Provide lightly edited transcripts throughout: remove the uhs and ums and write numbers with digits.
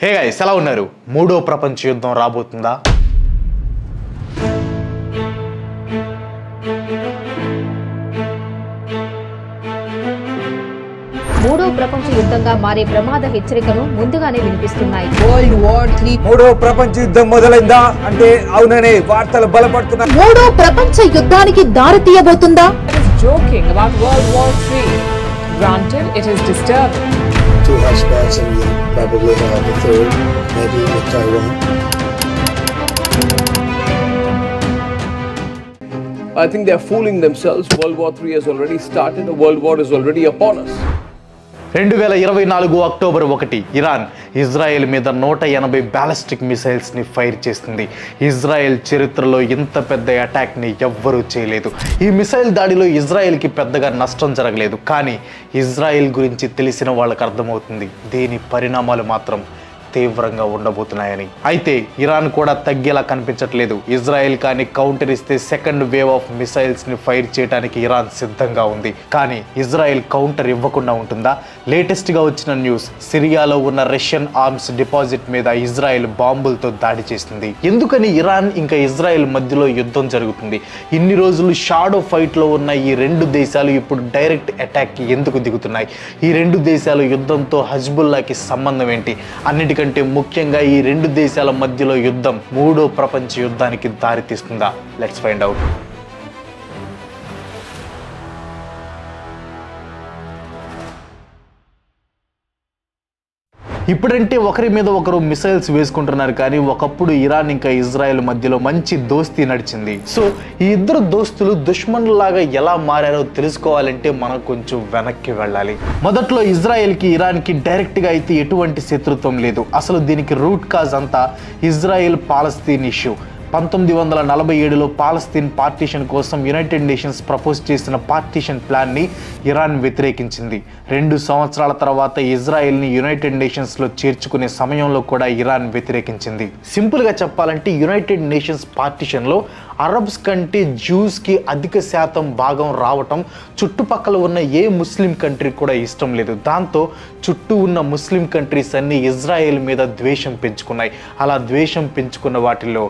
Hey guys, ఎలా ఉన్నారు? మూడో ప్రపంచ యుద్ధం రాబోతుందా? మూడో ప్రపంచ యుద్ధంగా మారే ప్రమాద హెచ్చరికలు ముందుగానే వినిపిస్తున్నాయి. వరల్డ్ వార్ 3 మూడో ప్రపంచ యుద్ధం మొదలైందా అంటే అవుననే వార్తలు బలపడుతున్నాయి. మూడో ప్రపంచ యుద్ధానికి దారి తీయబోతుందా? Joking about World War 3. Granted, it is disturbing. 2 hotspots and we'll probably have a third, maybe with Taiwan. I think they're fooling themselves. World War 3 has already started. A world war is already upon us. 2024 October 1 Iran Israel మీద 180 ballistic మిసైల్స్ని fire చేస్తుంది. Israel చరిత్రలో ఇంత పెద్ద అటాక్ని ఎవ్వరూ చేయలేదు. ఈ missile దాడిలో ఇజ్రాయెల్కి పెద్దగా నష్టం జరగలేదు. కానీ ఇజ్రాయెల్ గురించి తెలిసిన వాళ్ళకి అర్థమవుతుంది దీని పరిణామాలు మాత్రం తీవ్రంగా ఉండబోతున్నాయని. అయితే ఇరాన్ కూడా తగ్గేలా కనిపించట్లేదు. ఇజ్రాయెల్ కానీ కౌంటర్ ఇస్తే సెకండ్ వేవ్ ఆఫ్ మిసైల్స్ ని ఫైర్ చేయడానికి ఇరాన్ సిద్ధంగా ఉంది. కానీ ఇజ్రాయెల్ కౌంటర్ ఇవ్వకుండా ఉంటుందా? లేటెస్ట్ గా వచ్చిన న్యూస్, సిరియాలో ఉన్న రష్యన్ ఆర్మ్స్ డిపాజిట్ మీద ఇజ్రాయెల్ బాంబులతో దాడి చేస్తుంది. ఎందుకని ఇరాన్ ఇంకా ఇజ్రాయెల్ మధ్యలో యుద్ధం జరుగుతుంది? ఇన్ని రోజులు షాడో ఫైట్ లో ఉన్న ఈ రెండు దేశాలు ఇప్పుడు డైరెక్ట్ అటాక్ కి ఎందుకు దిగుతున్నాయి? ఈ రెండు దేశాలు యుద్ధంతో హజ్బుల్లాకి సంబంధం ఏంటి? అన్నిటికంటే ముఖ్యంగా ఈ రెండు దేశాల మధ్యలో యుద్ధం మూడో ప్రపంచ యుద్ధానికి దారితీస్తుందా? Let's find out. ఇప్పుడంటే ఒకరి మీద ఒకరు మిసైల్స్ వేసుకుంటున్నారు. కానీ ఒకప్పుడు ఇరాన్ ఇంకా ఇజ్రాయెల్ మధ్యలో మంచి దోస్తీ నడిచింది. సో ఈ ఇద్దరు దోస్తులు దుష్మన్లాగా ఎలా మారారో తెలుసుకోవాలంటే మనం కొంచెం వెనక్కి వెళ్ళాలి. మొదట్లో ఇజ్రాయెల్కి ఇరాన్కి డైరెక్ట్గా అయితే ఎటువంటి శత్రుత్వం లేదు. అసలు దీనికి రూట్ కాజ్ అంతా ఇజ్రాయెల్ పాలస్తీన్ ఇష్యూ. 1947లో పాలస్తీన్ పార్టీషన్ కోసం యునైటెడ్ నేషన్స్ ప్రపోజ్ చేసిన పార్టీషన్ ప్లాన్ని ఇరాన్ వ్యతిరేకించింది. 2 సంవత్సరాల తర్వాత ఇజ్రాయెల్ని యునైటెడ్ నేషన్స్లో చేర్చుకునే సమయంలో కూడా ఇరాన్ వ్యతిరేకించింది. సింపుల్గా చెప్పాలంటే యునైటెడ్ నేషన్స్ పార్టీషన్లో అరబ్స్ కంటే జ్యూస్కి అధిక శాతం భాగం రావటం చుట్టుపక్కల ఉన్న ఏ ముస్లిం కంట్రీ కూడా ఇష్టం లేదు. దాంతో చుట్టూ ఉన్న ముస్లిం కంట్రీస్ అన్నీ ఇజ్రాయెల్ మీద ద్వేషం పెంచుకున్నాయి. అలా ద్వేషం పెంచుకున్న వాటిల్లో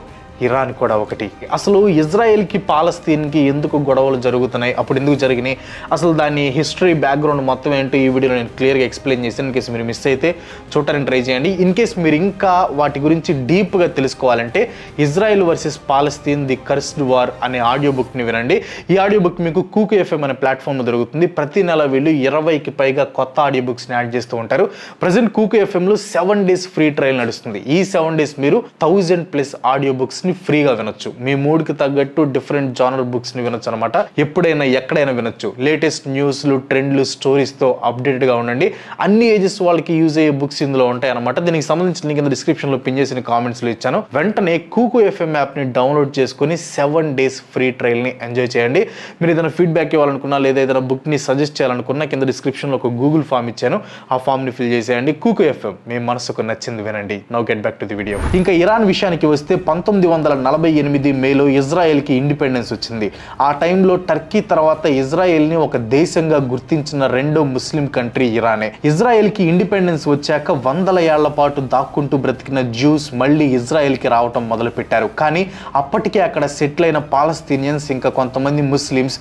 ఇరాన్ కూడా ఒకటి. అసలు ఇజ్రాయెల్కి పాలస్తీన్కి ఎందుకు గొడవలు జరుగుతున్నాయి, అప్పుడు ఎందుకు జరిగినాయి, అసలు దాని హిస్టరీ బ్యాక్గ్రౌండ్ మొత్తం ఏంటో ఈ వీడియోలో నేను క్లియర్గా ఎక్స్ప్లెయిన్ చేశాను. ఇన్ కేసు మీరు మిస్ అయితే చూడటానికి ట్రై చేయండి. ఇన్ కేస్ మీరు ఇంకా వాటి గురించి డీప్గా తెలుసుకోవాలంటే Israel versus Palestine the cursed war అనే ఆడియో బుక్ని వినండి. ఈ ఆడియో బుక్ మీకు కూకు ఎఫ్ఎం అనే ప్లాట్ఫామ్లో దొరుకుతుంది. ప్రతి నెల వీళ్ళు 20కి పైగా కొత్త ఆడియో బుక్స్ని యాడ్ చేస్తూ ఉంటారు. ప్రజెంట్ కూకు ఎఫ్ఎంలో 7 days ఫ్రీ ట్రయల్ నడుస్తుంది. ఈ 7 days మీరు 1000+ ఆడియో బుక్స్ని ఫ్రీగా వినొచ్చు. మీ మూడ్కి తగ్గట్టు డిఫరెంట్ జానర్ బుక్స్ని వినొచ్చు అనమాట. ఎప్పుడైనా ఎక్కడైనా వినొచ్చు. లేటెస్ట్ న్యూస్లు, ట్రెండ్లు, స్టోరీస్తో అప్డేట్గా ఉండండి. అన్ని ఏజెస్ వాళ్ళకి యూజ్ అయ్యే బుక్స్ ఇందులో ఉంటాయి అనమాట. దీనికి సంబంధించిన లింక్ కింద డిస్క్రిప్షన్లో పిన్ చేసిన కామెంట్స్లో ఇచ్చాను. వెంటనే కూకు ఎఫ్ఎం యాప్ని డౌన్లోడ్ చేసుకుని 7 days ఫ్రీ ట్రయల్ని ఎంజాయ్ చేయండి. మీరు ఏదైనా ఫీడ్బ్యాక్ ఇవ్వాలనుకున్నా లేదా ఏదైనా బుక్ని సజెస్ట్ చేయాలనుకున్నా కింద డిస్క్రిప్షన్లో ఒక గూగుల్ ఫామ్ ఇచ్చాను. ఆ ఫామ్ని ఫిల్ చేసేయండి. కూకు ఎఫ్ఎం, మీ మనసుకు నచ్చింది వినండి. Now get back to the video. ఇంకా ఇరాన్ విషయానికి వస్తే 1948 మేలో ఇజ్రాయెల్కి ఇండిపెండెన్స్ వచ్చింది. ఆ టైంలో టర్కీ తర్వాత ఇజ్రాయెల్ని ఒక దేశంగా గుర్తించిన రెండో ముస్లిం కంట్రీ ఇరానే. ఇజ్రాయెల్కి ఇండిపెండెన్స్ వచ్చాక 100 ఏళ్ల పాటు దాక్కుంటూ బ్రతికిన జ్యూస్ మళ్ళీ ఇజ్రాయెల్కి రావటం మొదలుపెట్టారు. కానీ అప్పటికే అక్కడ సెటిల్ అయిన పాలస్తీనియన్స్ ఇంకా కొంతమంది ముస్లిమ్స్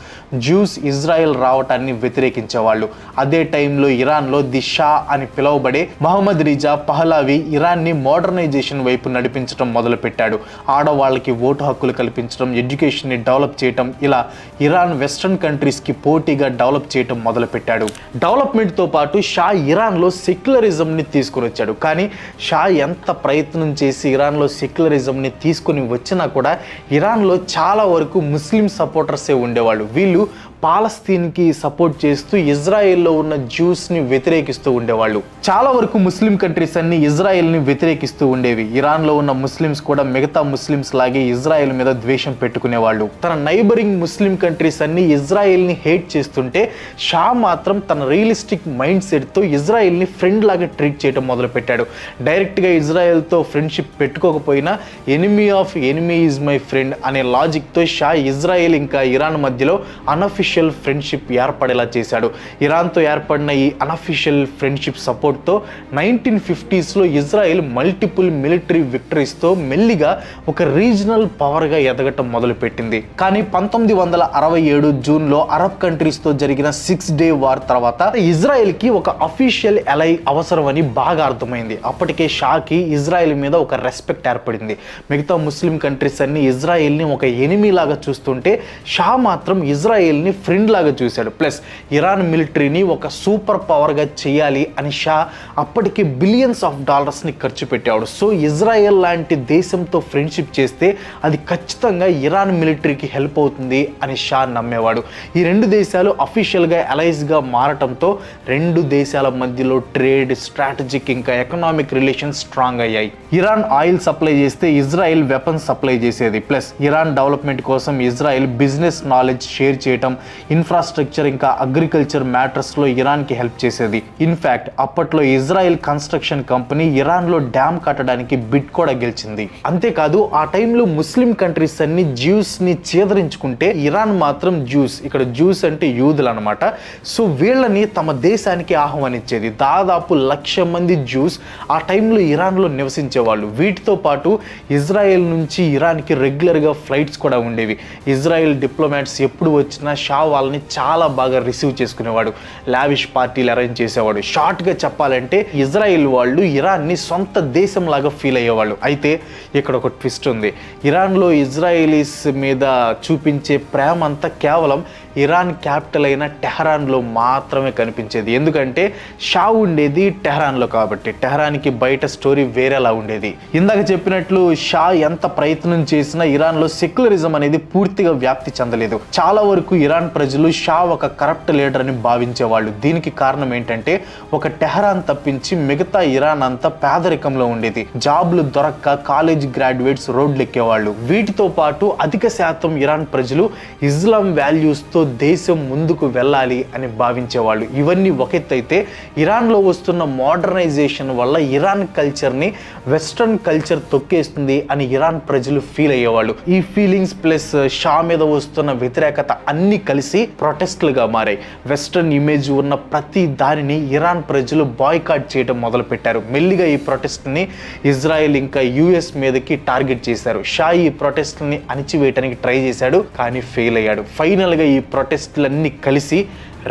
జ్యూస్ ఇజ్రాయెల్ రావటాన్ని వ్యతిరేకించేవాళ్ళు. అదే టైంలో ఇరాన్లో ది షా అని పిలువబడే మహమ్మద్ రిజా పహలావి ఇరాన్ని మోడర్నైజేషన్ వైపు నడిపించడం మొదలుపెట్టాడు. ఆడవాళ్ళకి ఓటు హక్కులు కల్పించడం, ఎడ్యుకేషన్ని డెవలప్ చేయటం, ఇలా ఇరాన్ వెస్ట్రన్ కంట్రీస్కి పోటీగా డెవలప్ చేయటం మొదలుపెట్టాడు. డెవలప్మెంట్తో పాటు షా ఇరాన్లో సెక్యులరిజంని తీసుకుని వచ్చాడు. కానీ షా ఎంత ప్రయత్నం చేసి ఇరాన్లో సెక్యులరిజంని తీసుకొని వచ్చినా కూడా ఇరాన్లో చాలా వరకు ముస్లిం సపోర్టర్సే ఉండేవాళ్ళు. వీళ్ళు పాలస్తీన్కి సపోర్ట్ చేస్తూ ఇజ్రాయెల్లో ఉన్న జ్యూస్ని వ్యతిరేకిస్తూ ఉండేవాళ్ళు. చాలా వరకు ముస్లిం కంట్రీస్ అన్ని ఇజ్రాయెల్ని వ్యతిరేకిస్తూ ఉండేవి. ఇరాన్లో ఉన్న ముస్లిమ్స్ కూడా మిగతా ముస్లిమ్స్ లాగే ఇజ్రాయెల్ మీద ద్వేషం పెట్టుకునేవాళ్ళు. తన నైబరింగ్ ముస్లిం కంట్రీస్ అన్ని ఇజ్రాయెల్ని హేట్ చేస్తుంటే షా మాత్రం తన రియలిస్టిక్ మైండ్ సెట్తో ఇజ్రాయెల్ని ఫ్రెండ్ లాగా ట్రీట్ చేయడం మొదలుపెట్టాడు. డైరెక్ట్గా ఇజ్రాయెల్తో ఫ్రెండ్షిప్ పెట్టుకోకపోయినా enemy of enemy is my friend అనే లాజిక్తో షా ఇజ్రాయెల్ ఇంకా ఇరాన్ మధ్యలో అనఫిషియల్ అనఫీషియల్ ఫ్రెండ్షిప్ ఏర్పడేలా చేశాడు. ఇరాన్తో ఏర్పడిన ఈ అనఫీషియల్ ఫ్రెండ్షిప్ సపోర్ట్తో 1950స్లో ఇజ్రాయెల్ మల్టిపుల్ మిలిటరీ విక్టరీస్తో మెల్లిగా ఒక రీజనల్ పవర్గా ఎదగటం మొదలుపెట్టింది. కానీ 1967 జూన్లో అరబ్ కంట్రీస్తో జరిగిన 6 డే వార్ తర్వాత ఇజ్రాయెల్కి ఒక అఫీషియల్ అలై అవసరమని బాగా అర్థమైంది. అప్పటికే షాకి ఇజ్రాయెల్ మీద ఒక రెస్పెక్ట్ ఏర్పడింది. మిగతా ముస్లిం కంట్రీస్ అన్ని ఇజ్రాయెల్ని ఒక ఎనిమీ లాగా చూస్తుంటే షా మాత్రం ఇజ్రాయెల్ని ఫ్రెండ్ లాగా చూశాడు. ప్లస్ ఇరాన్ మిలిటరీని ఒక సూపర్ పవర్గా చేయాలి అని షా అప్పటికి బిలియన్స్ ఆఫ్ డాలర్స్ని ఖర్చు పెట్టాడు. సో ఇజ్రాయెల్ లాంటి దేశంతో ఫ్రెండ్షిప్ చేస్తే అది ఖచ్చితంగా ఇరాన్ మిలిటరీకి హెల్ప్ అవుతుంది అని షా నమ్మేవాడు. ఈ రెండు దేశాలు అఫీషియల్గా అలైజ్గా మారటంతో రెండు దేశాల మధ్యలో ట్రేడ్, స్ట్రాటజిక్ ఇంకా ఎకనామిక్ రిలేషన్స్ స్ట్రాంగ్ అయ్యాయి. ఇరాన్ ఆయిల్ సప్లై చేస్తే ఇజ్రాయెల్ వెపన్స్ సప్లై చేసేది. ప్లస్ ఇరాన్ డెవలప్మెంట్ కోసం ఇజ్రాయెల్ బిజినెస్ నాలెడ్జ్ షేర్ చేయటం, ఇన్ఫ్రాస్ట్రక్చర్ ఇంకా అగ్రికల్చర్ మ్యాటర్స్లో ఇరాన్కి హెల్ప్ చేసేది. ఇన్ఫ్యాక్ట్ అప్పట్లో ఇజ్రాయెల్ కన్స్ట్రక్షన్ కంపెనీ ఇరాన్లో డ్యామ్ కట్టడానికి బిడ్ కూడా గెలిచింది. అంతేకాదు ఆ టైంలో ముస్లిం కంట్రీస్ అన్ని జ్యూస్ని చేదరించుకుంటే ఇరాన్ మాత్రం జ్యూస్, ఇక్కడ జ్యూస్ అంటే యూదులు అనమాట, సో వీళ్ళని తమ దేశానికి ఆహ్వానించేది. దాదాపు 1,00,000 మంది జ్యూస్ ఆ టైంలో ఇరాన్లో నివసించేవాళ్ళు. వీటితో పాటు ఇజ్రాయెల్ నుంచి ఇరాన్కి రెగ్యులర్గా ఫ్లైట్స్ కూడా ఉండేవి. ఇజ్రాయెల్ డిప్లొమాట్స్ ఎప్పుడు వచ్చినా షా వాళ్ళని చాలా బాగా రిసీవ్ చేసుకునేవాడు. లావిష్ పార్టీలు అరేంజ్ చేసేవాడు. షార్ట్గా చెప్పాలంటే ఇజ్రాయెల్ వాళ్ళు ఇరాన్ని సొంత దేశంలాగా ఫీల్ అయ్యేవాళ్ళు. అయితే ఇక్కడ ఒక ట్విస్ట్ ఉంది. ఇరాన్లో ఇజ్రాయేలీస్ మీద చూపించే ప్రేమ అంతా కేవలం ఇరాన్ క్యాపిటల్ అయిన టెహరాన్లో మాత్రమే కనిపించేది. ఎందుకంటే షా ఉండేది టెహరాన్లో కాబట్టి. టెహరాన్కి బయట స్టోరీ వేరేలా ఉండేది. ఇందాక చెప్పినట్లు షా ఎంత ప్రయత్నం చేసినా ఇరాన్లో సెక్యులరిజం అనేది పూర్తిగా వ్యాప్తి చెందలేదు. చాలా వరకు ఇరాన్ ప్రజలు షా ఒక కరప్ట్ లీడర్ అని భావించేవాళ్ళు. దీనికి కారణం ఏంటంటే ఒక టెహరాన్ తప్పించి మిగతా ఇరాన్ అంతా పేదరికంలో ఉండేది. జాబ్లు దొరక్క కాలేజ్ గ్రాడ్యుయేట్స్ రోడ్లు ఎక్కేవాళ్ళు. వీటితో పాటు అధిక శాతం ఇరాన్ ప్రజలు ఇస్లాం వాల్యూస్తో దేశం ముందుకు వెళ్ళాలి అని భావించేవాళ్ళు. ఇవన్నీ ఒక ఎత్తు అయితే ఇరాన్లో వస్తున్న మోడర్నైజేషన్ వల్ల ఇరాన్ కల్చర్ని వెస్ట్రన్ కల్చర్ తొక్కేస్తుంది అని ఇరాన్ ప్రజలు ఫీల్ అయ్యేవాళ్ళు. ఈ ఫీలింగ్స్ ప్లస్ షా మీద వస్తున్న వ్యతిరేకత అన్ని కలిసి ప్రొటెస్ట్లుగా మారాయి. వెస్ట్రన్ ఇమేజ్ ఉన్న ప్రతి దానిని ఇరాన్ ప్రజలు బాయ్కాట్ చేయడం మొదలుపెట్టారు. మెల్లిగా ఈ ప్రొటెస్ట్ని ఇజ్రాయెల్ ఇంకా యుఎస్ మీదకి టార్గెట్ చేశారు. షా ఈ ప్రొటెస్ట్ని అణిచివేయడానికి ట్రై చేశాడు, కానీ ఫెయిల్ అయ్యాడు. ఫైనల్గా ఈ ప్రొటెస్ట్లన్నీ కలిసి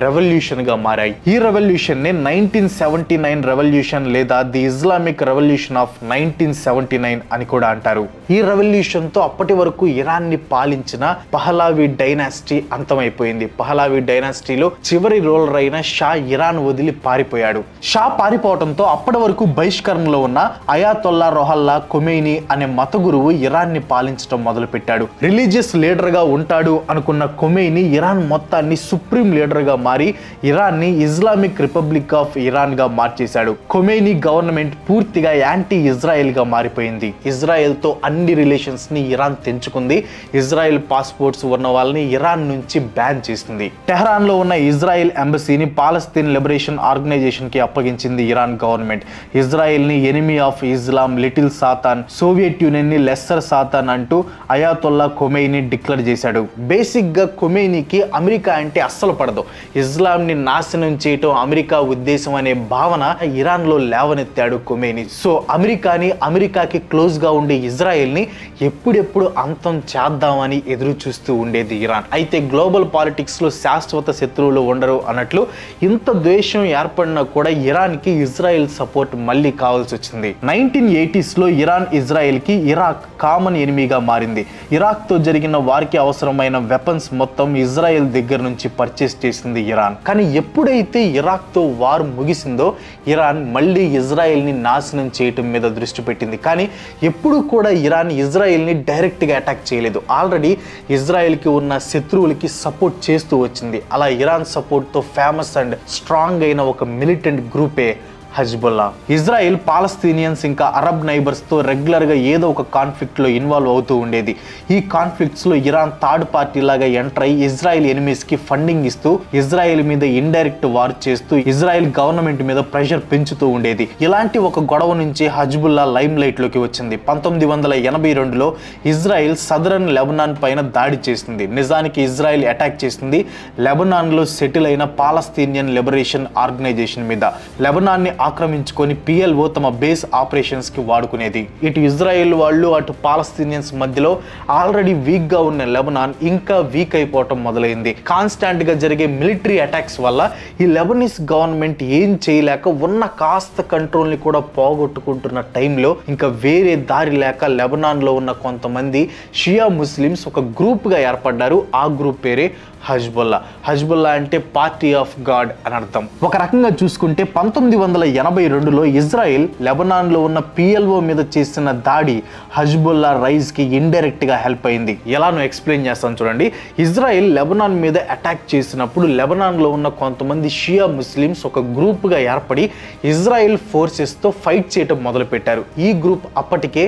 రెవల్యూషన్గా మారాయి. ఈ రెవల్యూషన్ని 1979 రెవల్యూషన్ లేదా ది ఇస్లామిక్ రెవల్యూషన్ ఆఫ్ 1979 అని కూడా అంటారు. ఈ రెవల్యూషన్తో అప్పటి వరకు ఇరాన్ని పాలించిన పహలావి డైనాసిటీ అంతమైపోయింది. పహలావి డైనాసిటీలో చివరి రూలర్ అయిన షా ఇరాన్ వదిలి పారిపోయాడు. షా పారిపోవడంతో అప్పటి వరకు బహిష్కరణలో ఉన్న అయాతొల్లా రొహల్లా ఖొమైనీ అనే మత గురువు ఇరాన్ని పాలించడం మొదలుపెట్టాడు. రిలీజియస్ లీడర్గా ఉంటాడు అనుకున్న ఖొమైనీ ఇరాన్ మొత్తాన్ని సుప్రీం లీడర్గా మారి ఇరాన్ని ఇస్లామిక్ రిపబ్లిక్ ఆఫ్ ఇరాన్ గా మార్చేశాడు. ఖొమైనీ గవర్నమెంట్ పూర్తిగా యాంటీ ఇజ్రాయెల్ గా మారిపోయింది. ఇజ్రాయెల్ తో అన్ని రిలేషన్స్ ని ఇరాన్ తెంచుకుంది. ఇజ్రాయెల్ పాస్పోర్ట్స్ ఉన్న వాళ్ళని ఇరాన్ నుంచి బ్యాన్ చేసింది. టెహరాన్ లో ఉన్న ఇజ్రాయెల్ ఎంబసీని పాలస్తీన్ లిబరేషన్ ఆర్గనైజేషన్ కి అప్పగించింది ఇరాన్ గవర్నమెంట్. ఇజ్రాయెల్ ని enemy of Islam, little Satan, Soviet union ని లెస్సర్ సాతాన్ అంటూ అయాతొల్లా ఖొమైనీ డిక్లేర్ చేశాడు. బేసిక్ గా ఖొమైనీకి అమెరికా అంటే అస్సలు పడదు. ఇస్లాంని నాశనం చేయటం అమెరికా ఉద్దేశం అనే భావన ఇరాన్లో లేవనెత్తాడు ఖొమైనీ. సో అమెరికాకి క్లోజ్గా ఉండే ఇజ్రాయెల్ని ఎప్పుడెప్పుడు అంతం చేద్దామని ఎదురు చూస్తూ ఉండేది ఇరాన్. అయితే గ్లోబల్ పాలిటిక్స్లో శాశ్వత శత్రువులు ఉండరు అన్నట్లు ఇంత ద్వేషం ఏర్పడినా కూడా ఇరాన్కి ఇజ్రాయెల్ సపోర్ట్ మళ్ళీ కావాల్సి వచ్చింది. 1980స్లో ఇరాన్ ఇజ్రాయెల్కి ఇరాక్ కామన్ ఎనిమీగా మారింది. ఇరాక్తో జరిగిన వారికి అవసరమైన వెపన్స్ మొత్తం ఇజ్రాయెల్ దగ్గర నుంచి పర్చేస్ చేసింది ఇరాన్. కానీ ఎప్పుడైతే ఇరాక్తో వార్ ముగిసిందో ఇరాన్ మళ్ళీ ఇజ్రాయెల్ని నాశనం చేయటం మీద దృష్టి పెట్టింది. కానీ ఎప్పుడు కూడా ఇరాన్ ఇజ్రాయెల్ని డైరెక్ట్గా అటాక్ చేయలేదు. ఆల్రెడీ ఇజ్రాయెల్కి ఉన్న శత్రువులకి సపోర్ట్ చేస్తూ వచ్చింది. అలా ఇరాన్ సపోర్ట్తో ఫేమస్ అండ్ స్ట్రాంగ్ అయిన ఒక మిలిటెంట్ గ్రూపే హజ్బుల్లా. ఇజ్రాయెల్ పాలస్తీనియన్స్ ఇంకా అరబ్ నైబర్స్తో రెగ్యులర్గా ఏదో ఒక కాన్ఫ్లిక్ట్లో ఇన్వాల్వ్ అవుతూ ఉండేది. ఈ కాన్ఫ్లిక్ట్స్లో ఇరాన్ థర్డ్ పార్టీ లాగా ఎంటర్ అయ్యి ఇజ్రాయెల్ ఎనిమీస్కి ఫండింగ్ ఇస్తూ ఇజ్రాయెల్ మీద ఇండైరెక్ట్ వార్ చేస్తూ ఇజ్రాయెల్ గవర్నమెంట్ మీద ప్రెషర్ పెంచుతూ ఉండేది. ఇలాంటి ఒక గొడవ నుంచి హజ్బుల్లా లైమ్ లైట్లోకి వచ్చింది. 1982లో ఇజ్రాయెల్ సదరన్ లెబనాన్ పైన దాడి చేసింది. నిజానికి ఇజ్రాయెల్ అటాక్ చేసింది లెబనాన్లో సెటిల్ అయిన పాలస్తీనియన్ లిబరేషన్ ఆర్గనైజేషన్ మీద. లెబనాన్ని ఆక్రమించుకొని PLO తమ బేస్ ఆపరేషన్స్ కి వాడుకునేది. ఇటు ఇజ్రాయెల్ వాళ్ళు అటు పాలస్తీనియన్స్ మధ్యలో ఆల్రెడీ వీక్ గా ఉన్న లెబనాన్ ఇంకా వీక్ అయిపోవటం మొదలైంది. కాన్స్టాంట్ గా జరిగే మిలిటరీ అటాక్స్ వల్ల ఈ లెబనీస్ గవర్నమెంట్ ఏం చేయలేక ఉన్న కాస్త కంట్రోల్ ని కూడా పోగొట్టుకుంటున్న టైంలో ఇంకా వేరే దారి లేక లెబనాన్ లో ఉన్న కొంతమంది షియా ముస్లిమ్స్ ఒక గ్రూప్ గా ఏర్పడ్డారు. ఆ గ్రూప్ పేరే హజ్బుల్లా. హజ్బుల్లా అంటే పార్టీ ఆఫ్ గాడ్ అని అర్థం. ఒక రకంగా చూసుకుంటే 1982లో ఇజ్రాయెల్ లెబనాన్లో ఉన్న PLO మీద చేసిన దాడి హజ్బుల్లా రైజ్కి ఇండైరెక్ట్గా హెల్ప్ అయింది. ఎలానో ఎక్స్ప్లెయిన్ చేస్తాను చూడండి. ఇజ్రాయెల్ లెబనాన్ మీద అటాక్ చేసినప్పుడు లెబనాన్లో ఉన్న కొంతమంది షియా ముస్లిమ్స్ ఒక గ్రూప్గా ఏర్పడి ఇజ్రాయెల్ ఫోర్సెస్తో ఫైట్ చేయడం మొదలుపెట్టారు. ఈ గ్రూప్ అప్పటికే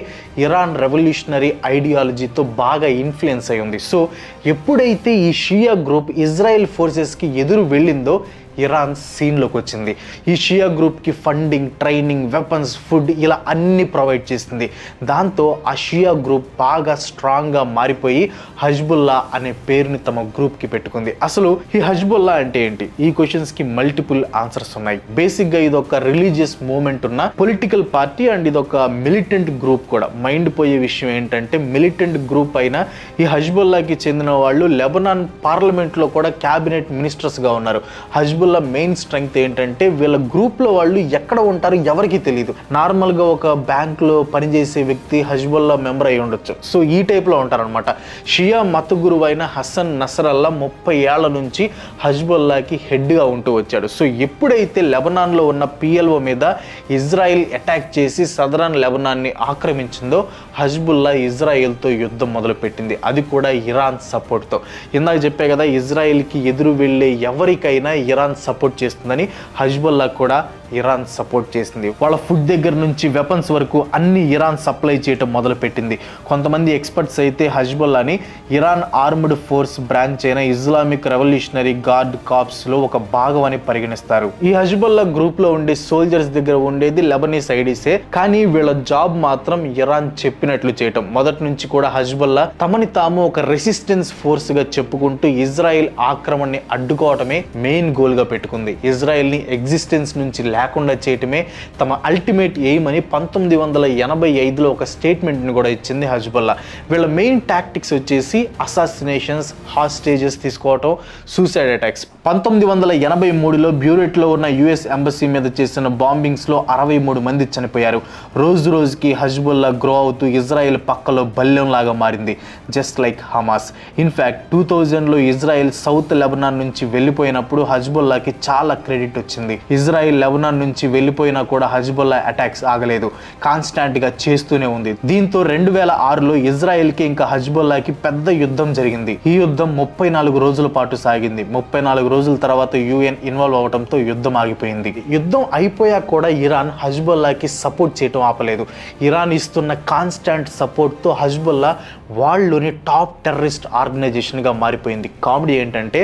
ఇరాన్ రెవల్యూషనరీ ఐడియాలజీతో బాగా ఇన్ఫ్లుయెన్స్ అయి ఉంది. సో ఎప్పుడైతే ఈ షియా గ్రూప్ ఇజ్రాయెల్ ఫోర్సెస్కి ఎదురు వెళ్ళిందో ఇరాన్ సీన్లోకి వచ్చింది. ఈ షియా గ్రూప్కి ఫండింగ్, ట్రైనింగ్, వెపన్స్, ఫుడ్ ఇలా అన్ని ప్రొవైడ్ చేసింది. దాంతో ఆ షియా గ్రూప్ బాగా స్ట్రాంగ్గా మారిపోయి హజ్బుల్లా అనే పేరుని తమ గ్రూప్కి పెట్టుకుంది. అసలు ఈ హజ్బుల్లా అంటే ఏంటి? ఈ క్వశ్చన్స్కి మల్టిపుల్ ఆన్సర్స్ ఉన్నాయి. బేసిక్గా ఇది ఒక రిలీజియస్ మూవ్మెంట్ ఉన్న పొలిటికల్ పార్టీ అండ్ ఇది ఒక మిలిటెంట్ గ్రూప్ కూడా. మైండ్ పోయే విషయం ఏంటంటే మిలిటెంట్ గ్రూప్ అయిన ఈ హజ్బుల్లాకి చెందిన వాళ్ళు లెబనాన్ పార్లమెంట్లో కూడా క్యాబినెట్ మినిస్టర్స్గా ఉన్నారు. హజ్బుల్లా మెయిన్ స్ట్రెంగ్త్ ఏంటంటే వీళ్ళ గ్రూప్లో వాళ్ళు ఎక్కడ ఉంటారు ఎవరికి తెలియదు. నార్మల్గా ఒక బ్యాంక్లో పనిచేసే వ్యక్తి హజ్బుల్లా మెంబర్ అయి ఉండొచ్చు. సో ఈ టైప్లో ఉంటారనమాట. షియా మత గురువు అయిన హసన్ నసరల్లా 30 ఏళ్ల నుంచి హజ్బుల్లాకి హెడ్గా ఉంటూ వచ్చాడు. సో ఎప్పుడైతే లెబనాన్లో ఉన్న PLO మీద ఇజ్రాయెల్ అటాక్ చేసి సదరన్ లెబనాన్ని ఆక్రమించిందో హజ్బుల్లా ఇజ్రాయెల్తో యుద్ధం మొదలుపెట్టింది. అది కూడా ఇరాన్ సపోర్ట్తో. ఇందాక చెప్పే కదా ఇజ్రాయెల్కి ఎదురు వెళ్ళే ఎవరికైనా ఇరాన్ సపోర్ట్ చేస్తుందని. హజ్బుల్లా కూడా ఇరాన్ సపోర్ట్ చేసింది. వాళ్ళ ఫుడ్ దగ్గర నుంచి వెపన్స్ వరకు అన్ని ఇరాన్ సప్లై చేయటం మొదలుపెట్టింది. కొంతమంది ఎక్స్పర్ట్స్ అయితే హజ్బుల్లాని ఇరాన్ ఆర్మ్డ్ ఫోర్స్ బ్రాంచ్ అయిన ఇస్లామిక్ రెవల్యూషనరీ గార్డ్ కార్ప్స్లో ఒక భాగం అని పరిగణిస్తారు. ఈ హజ్బుల్లా గ్రూప్లో ఉండే సోల్జర్స్ దగ్గర ఉండేది లెబనీస్ ఐడీసే, కానీ వీళ్ళ జాబ్ మాత్రం ఇరాన్ చెప్పినట్లు చేయటం. మొదటి నుంచి కూడా హజ్బుల్లా తమని తాము ఒక రెసిస్టెన్స్ ఫోర్స్గా చెప్పుకుంటూ ఇజ్రాయెల్ ఆక్రమణని అడ్డుకోవటమే మెయిన్ గోల్గా పెట్టుకుంది. ఇజ్రాయెల్ని ఎగ్జిస్టెన్స్ నుంచి లేకుండా చేయటమే తమ అల్టిమేట్ ఎయిమ్ అని 1985లో ఒక స్టేట్మెంట్ని కూడా ఇచ్చింది హజ్బుల్లా. వీళ్ళ మెయిన్ టాక్టిక్స్ వచ్చేసి అసాసినేషన్స్, హాస్టేజెస్ తీసుకోవటం, సూసైడ్ అటాక్స్. 1983లో బ్యూరెట్లో ఉన్న US ఎంబసీ మీద చేసిన బాంబింగ్స్లో 63 మంది చనిపోయారు. రోజు రోజుకి హజ్బుల్లా గ్రో అవుతూ ఇజ్రాయెల్ పక్కలో బల్యం లాగా మారింది, జస్ట్ లైక్ హమాస్. ఇన్ఫ్యాక్ట్ 2000లో ఇజ్రాయెల్ సౌత్ లెబనాన్ నుంచి వెళ్ళిపోయినప్పుడు హజ్బుల్లాకి చాలా క్రెడిట్ వచ్చింది. ఇజ్రాయెల్ లెబనాన్ నుంచి వెళ్ళిపోయినా కూడా హజ్బుల్లా అటాక్స్ ఆగలేదు, కాన్స్టాంట్ గా చేస్తూనే ఉంది. దీంతో 2006లో ఇజ్రాయెల్కి ఇంకా హజ్బుల్లాకి పెద్ద యుద్ధం జరిగింది. ఈ యుద్ధం 34 రోజుల పాటు సాగింది. 34 రోజుల తర్వాత UN ఇన్వాల్వ్ అవడంతో యుద్ధం ఆగిపోయింది. యుద్ధం అయిపోయా కూడా ఇరాన్ హజ్బుల్లాకి సపోర్ట్ చేయటం ఆపలేదు. ఇరాన్ ఇస్తున్న కాన్స్టాంట్ సపోర్ట్తో హజ్బుల్లా వాళ్ళలోని టాప్ టెర్రరిస్ట్ ఆర్గనైజేషన్గా మారిపోయింది. కామెడీ ఏంటంటే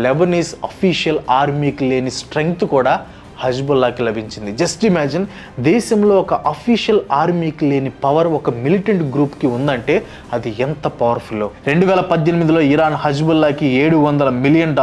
లెబనీస్ అఫీషియల్ ఆర్మీకి లేని స్ట్రెంగ్త్ కూడా హజ్బుల్లాకి లభించింది. జస్ట్ ఇమాజిన్, దేశంలో ఒక అఫీషియల్ ఆర్మీకి లేని పవర్ ఒక మిలిటెంట్ గ్రూప్కి ఉందంటే అది ఎంత పవర్ఫుల్. 2018లో ఇరాన్ హజ్బుల్లాకి $700 మిలియన్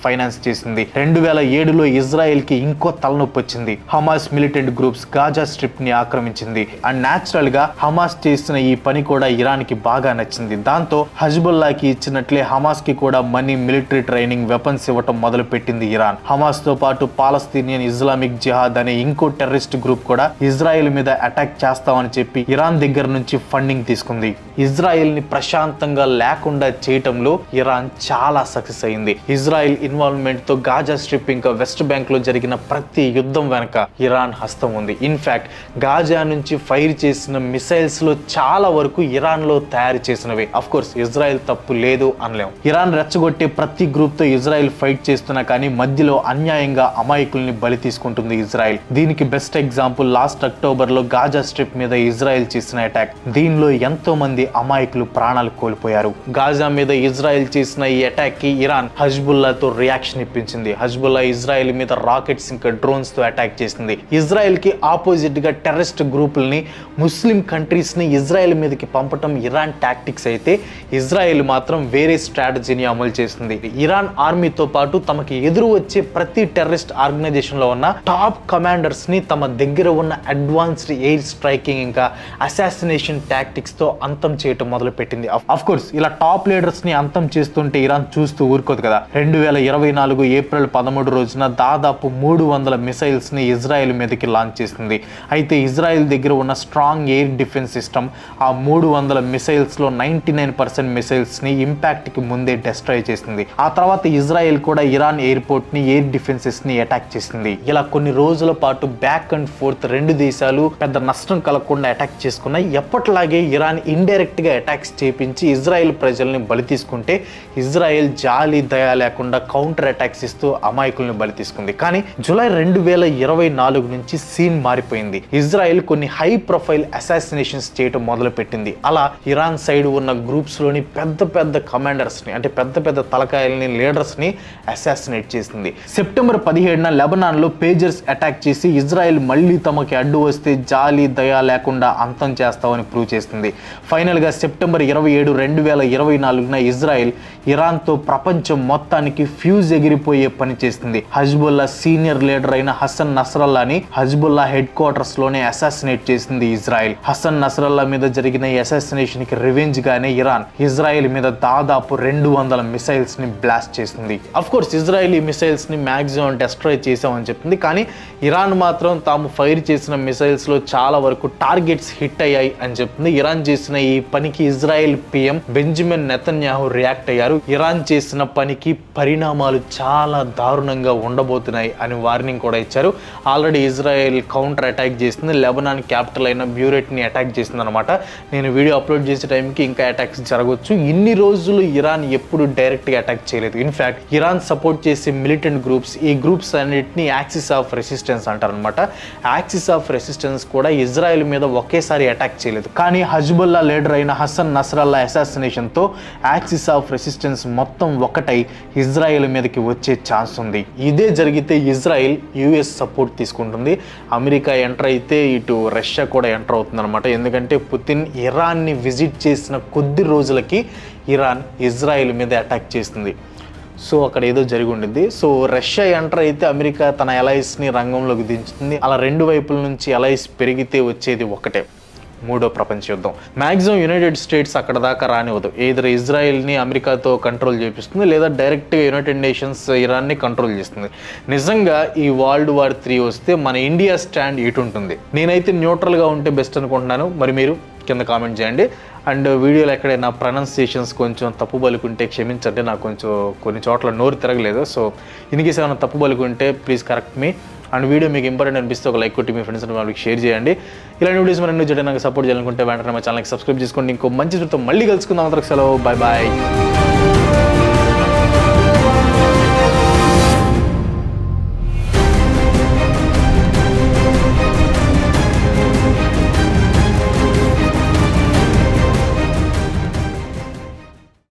ఫైనాన్స్ చేసింది. 2007లో ఇజ్రాయెల్కి ఇంకో తలనొప్పి వచ్చింది. Hamas militant groups Gaza strip ని ఆక్రమించింది. అండ్ న్యాచురల్ గా హమాస్ చేసిన ఈ పని కూడా ఇరాన్ కి బాగా నచ్చింది. దాంతో హజ్బుల్లాకి ఇచ్చినట్లే హమాస్ కి కూడా మనీ, మిలిటరీ ట్రైనింగ్, వెపన్స్ ఇవ్వటం మొదలు పెట్టింది ఇరాన్. హమాస్ తో పాటు పాలస్తీనియన్ ఇస్లామిక్ జిహాద్ అనే ఇంకో టెర్రరిస్ట్ గ్రూప్ కూడా ఇజ్రాయెల్ మీద అటాక్ చేస్తామని చెప్పి ఇరాన్ దగ్గర నుంచి ఫండింగ్ తీసుకుంది. ఇజ్రాయెల్ ని ప్రశాంతంగా లేకుండా చేయటంలో ఇరాన్ చాలా సక్సెస్ అయింది. ఇజ్రాయెల్ ఇన్వాల్వ్మెంట్ తో గాజా స్ట్రిప్ ఇంకా వెస్ట్ బ్యాంక్ లో జరిగిన ప్రతి యుద్ధం వెనక ఇరాన్ హస్తం ఉంది. ఇన్ఫాక్ట్ గాజా నుంచి ఫైర్ చేసిన మిసైల్స్ లో చాలా వరకు ఇరాన్ లో తయారు చేసినవి. అఫ్ కోర్స్ ఇజ్రాయెల్ తప్పు లేదు అనలేం. ఇరాన్ రెచ్చగొట్టే ప్రతి గ్రూప్ తో ఇజ్రాయెల్ ఫైట్ చేస్తున్నా కానీ మధ్యలో అన్యాయంగా అమాయకుల్ని బలి తీసుకుంటుంది ఇజ్రాయెల్. దీనికి బెస్ట్ ఎగ్జాంపుల్ లాస్ట్ అక్టోబర్లో గాజా స్ట్రిప్ మీద ఇజ్రాయెల్ చేసిన అటాక్. దీనిలో ఎంతో మంది అమాయకులు ప్రాణాలు కోల్పోయారు. గాజా మీద ఇజ్రాయెల్ చేసిన ఈ అటాక్ కి ఇరాన్ హజ్బుల్లాతో రియాక్షన్ ఇప్పించింది. హజ్బుల్లా ఇజ్రాయెల్ మీద రాకెట్స్ ఇంకా డ్రోన్స్ తో అటాక్ చేసింది. ఇజ్రాయెల్ కి ఆపోజిట్ గా టెర్రరిస్ట్ గ్రూపుల్ని, ముస్లిం కంట్రీస్ ని ఇజ్రాయెల్ మీదకి పంపటం ఇరాన్ టాక్టిక్స్ అయితే ఇజ్రాయెల్ మాత్రం వేరే స్ట్రాటజీని అమలు చేస్తుంది. ఇరాన్ ఆర్మీతో పాటు తమకి ఎదురు వచ్చే ప్రతి టెర్రరిస్ట్ ఆర్గనైజేషన్ లో ఉన్న టాప్ కమాండర్స్ ని తమ దగ్గర ఉన్న అడ్వాన్స్డ్ ఎయిర్ స్ట్రైకింగ్ ఇంకా అసాసినేషన్ టాక్టిక్స్ తో అంతం చేయటం మొదలు పెట్టింది. అఫ్ కోర్స్ ఇలా టాప్ లీడర్స్ ని అంతం చేస్తుంటే ఇరాన్ చూస్తూ ఊరుకోదు కదా. 2024 ఏప్రిల్ 13 రోజున దాదాపు 300 మిసైల్స్ ని ఇజ్రాయెల్ మీదకి లాంచ్ చేసింది. అయితే ఇజ్రాయెల్ దగ్గర ఉన్న స్ట్రాంగ్ ఎయిర్ డిఫెన్స్ సిస్టమ్ ఆ 300 మిసైల్స్ లో 99% మిసైల్స్ ని ఇంపాక్ట్ కి ముందే డెస్ట్రాయ్ చేసింది. ఆ తర్వాత ఇజ్రాయెల్ కూడా ఇరాన్ ఎయిర్పోర్ట్ ని, ఎయిర్ డిఫెన్సెస్ ని అటాక్ చేసింది. ఇలా కొన్ని రోజుల పాటు బ్యాక్ అండ్ ఫోర్త్ రెండు దేశాలు పెద్ద నష్టం కలగకుండా అటాక్ చేసుకున్నాయి. ఎప్పటిలాగే ఇరాన్ ఇండైరెక్ట్ గా అటాక్స్ చేపించి ఇజ్రాయెల్ ప్రజల్ని బలి తీసుకుంటే ఇజ్రాయెల్ జాలి దయ లేకుండా కౌంటర్ అటాక్స్ ఇస్తూ అమాయకుల్ని బలి తీసుకుంది. కానీ జూలై 2024 నుంచి సీన్ మారిపోయింది. ఇజ్రాయెల్ కొన్ని హై ప్రొఫైల్ అసాసినేషన్స్ చేయడం మొదలు పెట్టింది. అలా ఇరాన్ సైడ్ ఉన్న గ్రూప్స్ లోని పెద్ద పెద్ద కమాండర్స్ ని, అంటే పెద్ద పెద్ద తలకాయల్ని, లీడర్స్ ని అసాసినేట్ చేసింది. సెప్టెంబర్ 17న లెబనాన్ లో పేజర్స్ అటాక్ చేసి ఇజ్రాయెల్ మళ్ళీ తమకి అడ్డు వస్తే జాలి దయ లేకుండా అంతం చేస్తామని ప్రూవ్ చేస్తుంది. ఫైనల్ గా సెప్టెంబర్ 27, 2024న ఇజ్రాయెల్ ఇరాన్ తో ప్రపంచం మొత్తానికి ఫ్యూజ్ ఎగిరిపోయే పని చేస్తుంది. హజ్బుల్లా సీనియర్ లీడర్ అయిన హసన్ నస్రల్లాని హజ్బుల్లా హెడ్ క్వార్టర్స్ లోనే అసాసినేట్ చేసింది ఇజ్రాయెల్. హసన్ నస్రల్లా మీద జరిగిన ఈ అసాసినేషన్ కి రివెంజ్ గానే ఇరాన్ ఇజ్రాయెల్ మీద దాదాపు 200 మిసైల్స్ ని బ్లాస్ట్ చేసింది. అఫ్ కోర్స్ ఇజ్రాయెల్ ఈ మిసైల్స్ ని మాక్సిమం డెస్ట్రాయ్ చేసామని చెప్తుంది. కానీ ఇరాన్ మాత్రం తాము ఫైర్ చేసిన మిసైల్స్ లో చాలా వరకు టార్గెట్స్ హిట్ అయ్యాయి అని చెప్తుంది. ఇరాన్ చేసిన ఈ పనికి Israel PM Benjamin Netanyahu react అయ్యారు. ఇరాన్ చేసిన పనికి పరిణామాలు చాలా దారుణంగా ఉండబోతున్నాయి అని వార్నింగ్ కూడా ఇచ్చారు. ఆల్రెడీ ఇజ్రాయెల్ కౌంటర్ అటాక్ చేసింది. లెబనాన్ క్యాపిటల్ అయిన బ్యూరెట్ ని అటాక్ చేసింది అనమాట. నేను వీడియో అప్లోడ్ చేసే టైంకి ఇంకా అటాక్స్ జరగవచ్చు. ఇన్ని రోజులు ఇరాన్ ఎప్పుడు డైరెక్ట్ గా అటాక్ చేయలేదు. ఇన్ఫాక్ట్ ఇరాన్ సపోర్ట్ చేసే మిలిటెంట్ గ్రూప్స్, ఈ గ్రూప్స్ అన్నిటిని యాక్సిస్ ఆఫ్ రెసిస్టెన్స్ అంటారు అనమాట. యాక్సిస్ ఆఫ్ రెసిస్టెన్స్ కూడా ఇజ్రాయెల్ మీద ఒకేసారి అటాక్ చేయలేదు. కానీ హజ్బుల్లా లీడర్ అయిన హసన్ నస్రల్లా అసాసినేషన్ తో యాక్సిస్ ఆఫ్ రెసిస్టెన్స్ మొత్తం ఒకటై ఇజ్రాయెల్ మీదకి వచ్చే ఛాన్స్ ఉంది. ఇదే జరిగితే ఇజ్రాయెల్ యుఎస్ సపోర్ట్ తీసుకుంటుంది. అమెరికా ఎంటర్ అయితే ఇటు రష్యా కూడా ఎంటర్ అవుతుంది అనమాట. ఎందుకంటే పుతిన్ ఇరాన్ ని విజిట్ చేసిన కొద్ది రోజులకి ఇరాన్ ఇజ్రాయెల్ మీద అటాక్ చేస్తుంది. సో అక్కడ ఏదో జరిగి ఉండింది. సో రష్యా ఎంటర్ అయితే అమెరికా తన అలైస్ని రంగంలోకి దించుతుంది. అలా రెండు వైపుల నుంచి అలైస్ పెరిగితే వచ్చేది ఒకటే, మూడో ప్రపంచ యుద్ధం. మ్యాక్సిమం యునైటెడ్ స్టేట్స్ అక్కడ దాకా రానివ్వదు. ఏదైనా ఇజ్రాయెల్ని అమెరికాతో కంట్రోల్ చేపిస్తుంది, లేదా డైరెక్ట్గా యునైటెడ్ నేషన్స్ ఇరాన్ని కంట్రోల్ చేస్తుంది. నిజంగా ఈ వరల్డ్ వార్ 3 వస్తే మన ఇండియా స్టాండ్ ఎటు ఉంటుంది? నేనైతే న్యూట్రల్గా ఉంటే బెస్ట్ అనుకుంటున్నాను. మరి మీరు కింద కామెంట్ చేయండి. అండ్ వీడియోలో ఎక్కడైనా ప్రొనౌన్సియేషన్స్ కొంచెం తప్పు పలుకుంటే క్షమించండి, నాకు కొంచెం కొన్ని చోట్ల నోరు తిరగలేదు. సో ఇన్కేస్ ఏమైనా తప్పు పలుకుంటే please correct me. And video మీకు ఇంపార్టెంట్ అనిపిస్తే ఒక లైక్ కొట్టి మీ ఫ్రెండ్స్ అండ్ వాళ్ళకి షేర్ చేయండి. ఇలాంటి వీడియోస్ మరి ఎన్నో చేయడానికి సపోర్ట్ చేయాలనుకుంటే వెంటనే మా ఛానల్కి సబ్స్క్రైబ్ చేసుకోండి. ఇంకో మంచి చూడతో మళ్ళీ కలుసుకుందాం. అందరికి సెలవు, బాయ్ బాయ్.